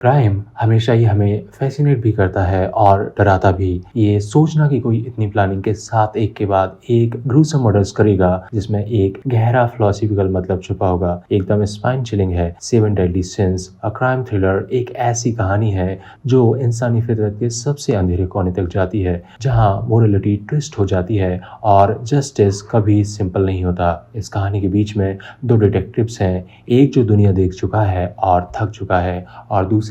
Crime हमेशा ही हमें fascinate भी करता है और डराता भी। ये सोचना कि कोई इतनी प्लानिंग के साथ एक के बाद एक ग्रूसम मर्डर्स करेगा जिसमें एक गहरा फिलोसॉफिकल मतलब छुपा होगा, एकदम स्पाइन चिलिंग है। Seven deadly since a crime thriller एक ऐसी कहानी है जो इंसानी फितरत के सबसे अंधेरे कोने तक जाती है, जहां मोरलिटी ट्विस्ट हो जाती है और जस्टिस कभी सिंपल नहीं होता। इस कहानी के बीच में दो डिटेक्टिव्स हैं, एक जो दुनिया देख चुका है और थक चुका है, और दूसरा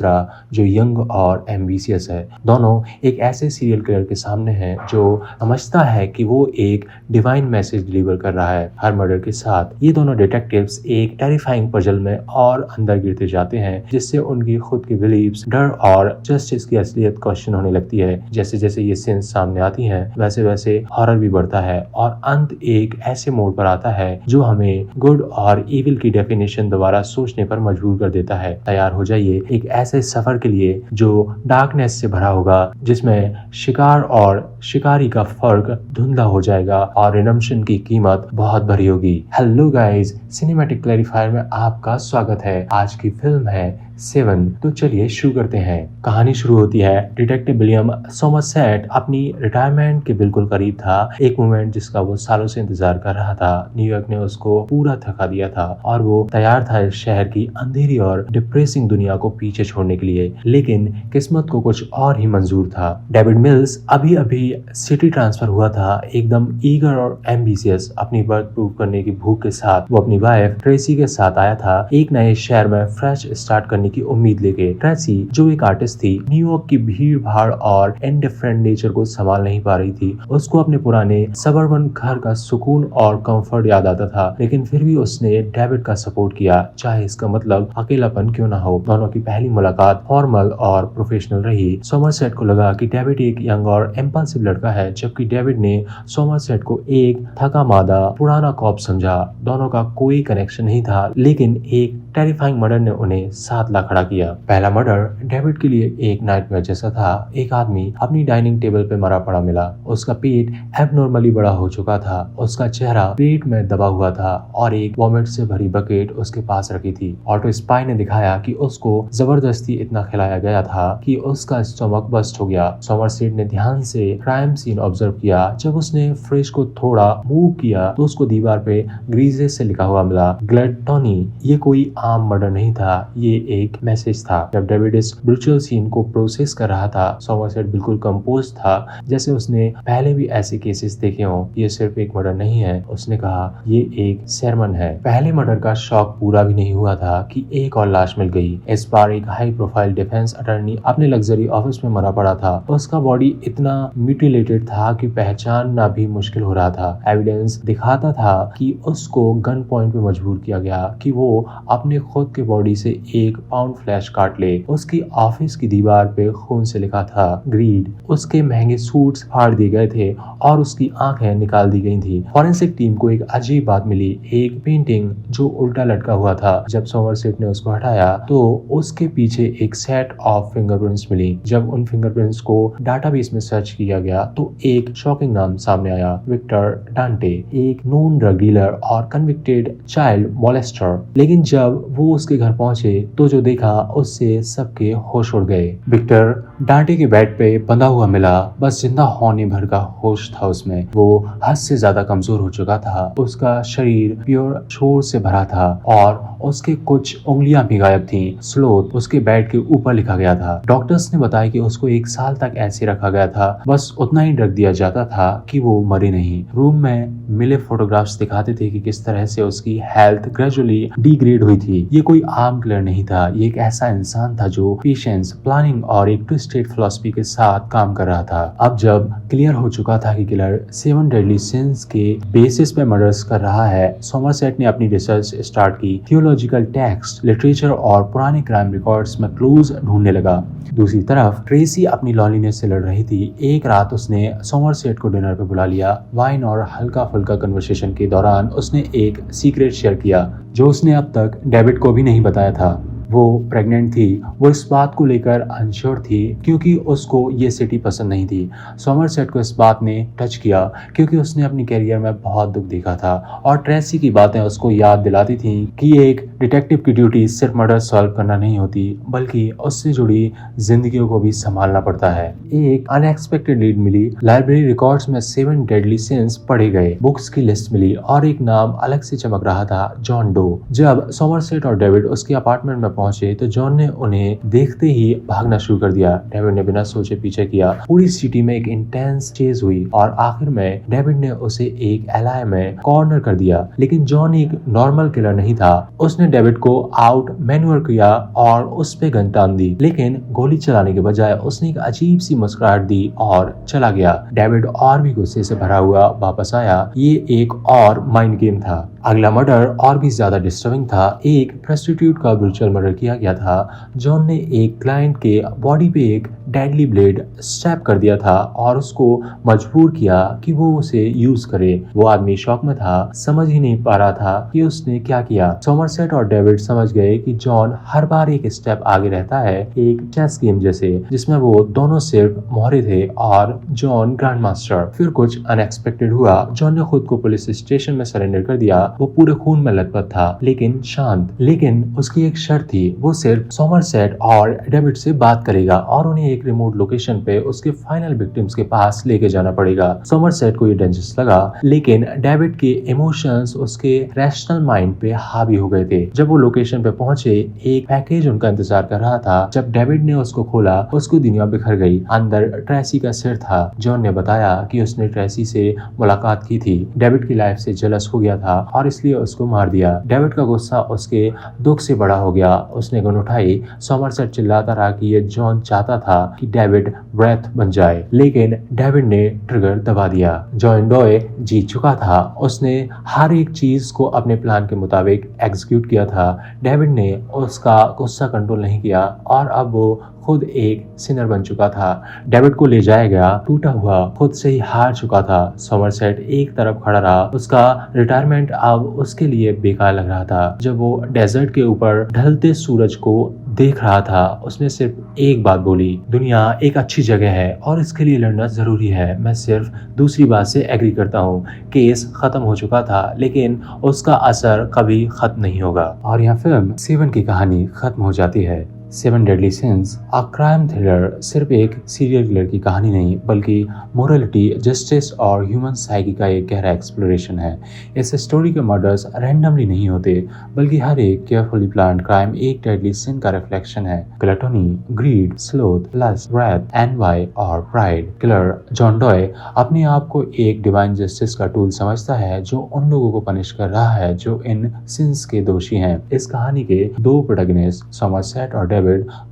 जो यंग और एम्बिशियस है। दोनों एक ऐसे सीरियल किलर के सामने हैं जो समझता है कि वो एक डिवाइन मैसेज डिलीवर कर रहा है हर मर्डर के साथ। ये दोनों डिटेक्टिव्स एक टेरिफाइंग पजल में और अंदर गिरते जाते हैं, जिससे उनकी खुद की बिलीव्स, डर और जस्टिस की असलियत क्वेश्चन होने लगती है। जैसे जैसे ये सीन्स सामने आती हैं वैसे वैसे हॉरर भी बढ़ता है और अंत एक ऐसे मोड़ पर आता है जो हमें गुड और इविल की डेफिनेशन दोबारा सोचने पर मजबूर कर देता है। तैयार हो जाइए एक ऐसे सफर के लिए जो डार्कनेस से भरा होगा, जिसमें शिकार और शिकारी का फर्क धुंधला हो जाएगा और रिडेम्पशन की कीमत बहुत भरी होगी। हेलो गाइस, सिनेमैटिक क्लैरिफायर में आपका स्वागत है। आज की फिल्म है सेवन। तो चलिए शुरू करते हैं। कहानी शुरू होती है डिटेक्टिव विलियम सोमरसेट अपनी रिटायरमेंट के बिल्कुल करीब था। एक मोमेंट जिसका वो सालों से इंतजार कर रहा था। न्यूयॉर्क ने उसको पूरा थका दिया था और वो तैयार था इस शहर की अंधेरी और डिप्रेसिंग दुनिया को पीछे छोड़ने के लिए। लेकिन किस्मत को कुछ और ही मंजूर था। डेविड मिल्स अभी अभी सिटी ट्रांसफर हुआ था, एकदम ईगर और एम्बिशियस। अपनी बर्थ प्रूव करने की भूख के साथ वो अपनी वाइफ ट्रेसी के साथ आया था, एक नए शहर में फ्रेश स्टार्ट करने की उम्मीद लेके। ट्रेसी जो एक आर्टिस्ट थी, न्यूयॉर्क की भीड़ भाड़ और इंडिफरेंट नेचर को संभाल नहीं पा रही थी। उसको अपने पुराने सबर्बन घर का सुकून और कंफर्ट याद आता था, लेकिन फिर भी उसने डेविड का सपोर्ट किया, चाहे इसका मतलब अकेलापन क्यों ना हो। दोनों की पहली मुलाकात फॉर्मल और प्रोफेशनल रही। सोमरसेट को लगा कि डेविड एक यंग और इम्पल्सिव लड़का है, जबकि डेविड ने सोमरसेट को एक थका मादा पुराना कॉप समझा। दोनों का कोई कनेक्शन नहीं था, लेकिन एक टेरिफाइंग मर्डर ने उन्हें साथ ला खड़ा किया। पहला मर्डर डेविड के लिए एक नाइटमेयर जैसा था। एक आदमी अपनी डाइनिंग टेबल पे मरा पड़ा मिला। उसका पेट एबनॉर्मली बड़ा हो चुका था, उसका चेहरा पेट में दबा हुआ था और एक वॉमिट से भरी बकेट उसके पास रखी थी। ऑटो स्पाई ने दिखाया कि उसको जबरदस्ती इतना खिलाया गया था कि उसका स्टमक बस्ट हो गया। सोमरसेट ने ध्यान से क्राइम सीन ऑब्जर्व किया। जब उसने फ्रिज को थोड़ा मूव किया तो उसको दीवार पे ग्रीजेस से लिखा हुआ मिला, ग्लटनी। ये कोई आम मर्डर नहीं था, ये एक मैसेज था। जब डेविड इस ब्रूचुअल सीन को प्रोसेस कर रहा था, सोमरसेट बिल्कुल कंपोज था, जैसे उसने पहले भी ऐसे केसेस देखे हों। ये सिर्फ एक मर्डर नहीं है, उसने कहा, ये एक सरमन है। पहले मर्डर का शॉक पूरा भी नहीं हुआ था कि एक और लाश मिल गई। इस बार एक हाई प्रोफाइल डिफेंस अटर्नी अपने लग्जरी ऑफिस में मरा पड़ा था। उसका बॉडी इतना म्यूटिलेटेड था कि पहचानना भी मुश्किल हो रहा था। एविडेंस दिखाता था कि उसको गन पॉइंट पे मजबूर किया गया कि वो अपने खुद के बॉडी से एक पाउंड फ्लैश काट ले। उसकी ऑफिस की दीवार पे खून से लिखा था ग्रीड। उसके महंगे सूट्स फाड़ दिए गए थे और उसकी आंखें निकाल दी गई थी। फॉरेंसिक टीम को एक अजीब बात मिली, एक पेंटिंग जो उल्टा लटका हुआ था। जब सोमरसेट ने उसको हटाया तो उसके पीछे एक सेट ऑफ फिंगरप्रिंट्स मिली। जब उन फिंगरप्रिंट्स को डाटाबेस में सर्च किया गया तो एक शॉकिंग नाम सामने आया, विक्टर डांटे, एक नोन ड्रग डीलर और कन्विक्टेड चाइल्ड मोलेस्टर। लेकिन जब वो उसके घर पहुंचे तो जो देखा उससे सबके होश उड़ गए। विक्टर डांटे के बेड पे बंधा हुआ मिला, बस जिंदा होने भर का होश था उसमें। वो हद से ज्यादा कमजोर हो चुका था। उसका शरीर प्योर शोर से भरा था और उसके कुछ उंगलियां भी गायब थी। स्लोथ उसके बेड के ऊपर लिखा गया था। डॉक्टर्स ने बताया कि उसको 1 साल तक ऐसे रखा गया था, बस उतना ही ड्रग दिया जाता था कि वो मरे नहीं। रूम में मिले फोटोग्राफ्स दिखाते थे कि किस तरह से उसकी हेल्थ ग्रेजुअली डिग्रेड हुई थी। ये कोई आम किलर नहीं था, ये एक ऐसा इंसान था जो पेशेंस, प्लानिंग और एक ट्विस्टेड फिलॉसफी के साथ काम कर रहा था। अब जब क्लियर हो चुका था कि किलर 7 डेडली सिंस के बेसिस पे मर्डर्स कर रहा है, सोमरसेट ने अपनी रिसर्च स्टार्ट की। थियोलॉजिकल टेक्स्ट, लिटरेचर और पुराने क्राइम रिकॉर्ड्स में क्लूज ढूंढने लगा। दूसरी तरफ ट्रेसी अपनी लॉलीनेस से लड़ रही थी। एक रात उसने सोमरसेट को डिनर पे बुला लिया। वाइन और हल्का फुल्का कन्वर्सेशन के दौरान उसने एक सीक्रेट शेयर किया जो उसने अब तक डेविड को भी नहीं बताया था। वो प्रेग्नेंट थी वो इस बात को लेकर अनश्योर थी क्योंकि उसको ये सिटी पसंद नहीं थी। सोमरसेट को इस बात ने टच किया क्योंकि उसने अपनी करियर में बहुत दुख देखा था और ट्रेसी की बातें उसको याद दिलाती थी कि एक डिटेक्टिव की ड्यूटी सिर्फ मर्डर सॉल्व करना नहीं होती बल्कि उससे जुड़ी जिंदगियों को भी संभालना पड़ता है। एक अनएक्सपेक्टेड लीड मिली। लाइब्रेरी रिकॉर्ड्स में 7 डेडली सिंस पढ़े गए, बुक्स की लिस्ट मिली और एक नाम अलग से चमक रहा था, जॉन डो। जब सोमरसेट और डेविड उसके अपार्टमेंट में पहुंचे तो जॉन ने उन्हें देखते ही भागना शुरू कर दिया। डेविड ने बिना सोचे पीछे किया। पूरी सिटी में एक इंटेंस चेज हुई और आखिर में डेविड ने उसे एक एलाय में कॉर्नर कर दिया। लेकिन जॉन एक नॉर्मल किलर नहीं था। उसने डेविड को आउट मैन्यूअर किया और उस पे गन तान दी, लेकिन गोली चलाने के बजाय उसने एक अजीब सी मुस्कुराहट दी और चला गया। डेविड और भी गुस्से से भरा हुआ वापस आया। ये एक और माइंड गेम था। अगला मर्डर और भी ज्यादा डिस्टर्बिंग था। एक प्रोस्टिट्यूट का ब्रूटल मर्डर किया गया था। जॉन ने एक क्लाइंट के बॉडी पे एक डेडली ब्लेड स्टैब कर दिया था और उसको मजबूर किया कि वो उसे यूज करे। वो आदमी शॉक में था, समझ ही नहीं पा रहा था कि उसने क्या किया। सोमरसेट और डेविड समझ गए कि जॉन हर बार एक स्टेप आगे रहता है, एक चेस गेम जैसे, जिसमें वो दोनों सिर्फ मोहरे थे और जॉन ग्रैंड मास्टर। फिर कुछ अनएक्सपेक्टेड हुआ। जॉन ने खुद को पुलिस स्टेशन में सरेंडर कर दिया। वो पूरे खून में लथपथ था लेकिन शांत। लेकिन उसकी एक शर्त थी, वो सिर्फ सोमरसेट और डेविड से बात करेगा और उन्हें एक रिमोट लोकेशन पे उसके फाइनल विक्टिम्स के पास लेके जाना पड़ेगा। सोमरसेट को ये डेंजरस लगा लेकिन डेविड के इमोशंस उसके रैशनल माइंड पे हावी हो गए थे। जब वो लोकेशन पे पहुंचे एक पैकेज उनका इंतजार कर रहा था। जब डेविड ने उसको खोला उसको दुनिया बिखर गई। अंदर ट्रेसी का सिर था। जॉन ने बताया कि उसने ट्रेसी से मुलाकात की थी, डेविड की लाइफ से जेलस हो गया था और इसलिए उसको मार दिया। डेविड का गुस्सा उसके दुख से बड़ा हो गया। उसने गन उठाई। सोमरसेट चिल्लाता रहा कि ये जॉन चाहता था कि डेविड ब्रेथ बन जाए, लेकिन डेविड ने ट्रिगर दबा दिया। जॉन डॉय जीत चुका था। उसने हर एक चीज को अपने प्लान के मुताबिक एग्जीक्यूट किया था। डेविड ने उसका गुस्सा कंट्रोल नहीं किया और अब वो खुद एक सिनर बन चुका था। डेविड को ले जाया गया टूटा हुआ, खुद से ही हार चुका था। सोमरसेट एक तरफ खड़ा रहा। उसका रिटायरमेंट अब उसके लिए बेकार लग रहा था। जब वो डेजर्ट के ऊपर ढलते सूरज को देख रहा था उसने सिर्फ एक बात बोली, दुनिया एक अच्छी जगह है और इसके लिए लड़ना जरूरी है। मैं सिर्फ दूसरी बात से एग्री करता हूँ। केस खत्म हो चुका था लेकिन उसका असर कभी खत्म नहीं होगा। और यहाँ फिल्म 7 की कहानी खत्म हो जाती है। 7 deadly since a crime thriller सिर्फ एक सीरियल किलर की कहानी नहीं बल्कि मोरलिटी, जस्टिस और ह्यूमन साइकी का एक गहरा एक्सप्लोरेशन है। इस स्टोरी के मर्डर्स रैंडमली नहीं होते बल्कि हर एक केयरफुली प्लान्ड क्राइम एक डेडली सिन का रिफ्लेक्शन है। Gluttony, greed, sloth, lust, wrath, envy और प्राइड। किलर जॉन डॉय अपने आप को एक डिवाइन जस्टिस का टूल समझता है जो उन लोगों को पनिश कर रहा है जो इन सिंस के दोषी हैं। इस कहानी के दो प्रोटैगनिस्ट सोमरसेट और डेविड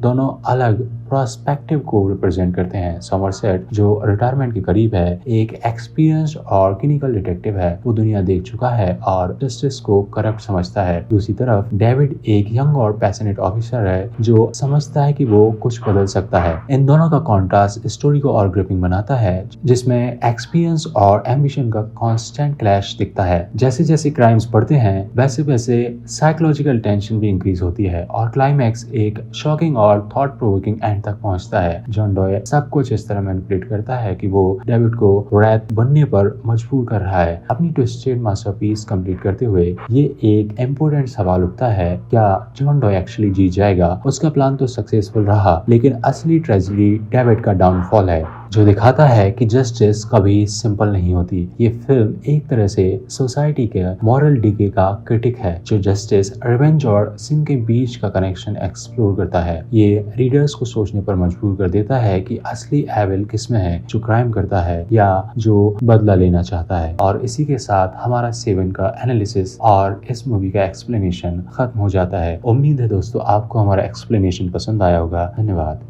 दोनों अलग प्रोस्पेक्टिव को रिप्रेजेंट करते हैं। सोमरसेट जो रिटायरमेंट के करीब है, एक एक्सपीरियंस्ड और क्लिनिकल डिटेक्टिव है, वो दुनिया देख चुका है और जस्टिस को करप्ट समझता है। दूसरी तरफ डेविड एक यंग और पैशनेट ऑफिसर है जो समझता है कि वो कुछ बदल सकता है। इन दोनों का कॉन्ट्रास्ट स्टोरी को और ग्रिपिंग बनाता है जिसमें एक्सपीरियंस और एम्बिशन का कॉन्स्टेंट क्लैश दिखता है। जैसे जैसे क्राइम्स बढ़ते हैं वैसे वैसे साइकोलॉजिकल टेंशन भी इंक्रीज होती है और क्लाइमैक्स एक शॉकिंग और थॉट प्रोवोकिंग एंड तक पहुंचता है। जॉन डॉय सब कुछ इस तरह मैनिपुलेट करता है कि वो डेविड को रैथ बनने पर मजबूर कर रहा है। अपनी ट्विस्टेड मास्टरपीस कंप्लीट करते हुए ये एक इम्पोर्टेंट सवाल उठता है, क्या जॉन डॉय एक्चुअली जीत जाएगा? उसका प्लान तो सक्सेसफुल रहा लेकिन असली ट्रेजेडी डेविड का डाउनफॉल है जो दिखाता है कि जस्टिस कभी सिंपल नहीं होती। ये फिल्म एक तरह से सोसाइटी के मॉरल डीके का क्रिटिक है जो जस्टिस, रिवेंज और सिन के बीच का कनेक्शन एक्सप्लोर करता है। ये रीडर्स को सोचने पर मजबूर कर देता है कि असली एविल किसमें है, जो क्राइम करता है या जो बदला लेना चाहता है। और इसी के साथ हमारा 7 का एनालिसिस और इस मूवी का एक्सप्लेनेशन खत्म हो जाता है। उम्मीद है दोस्तों आपको हमारा एक्सप्लेनेशन पसंद आया होगा। धन्यवाद।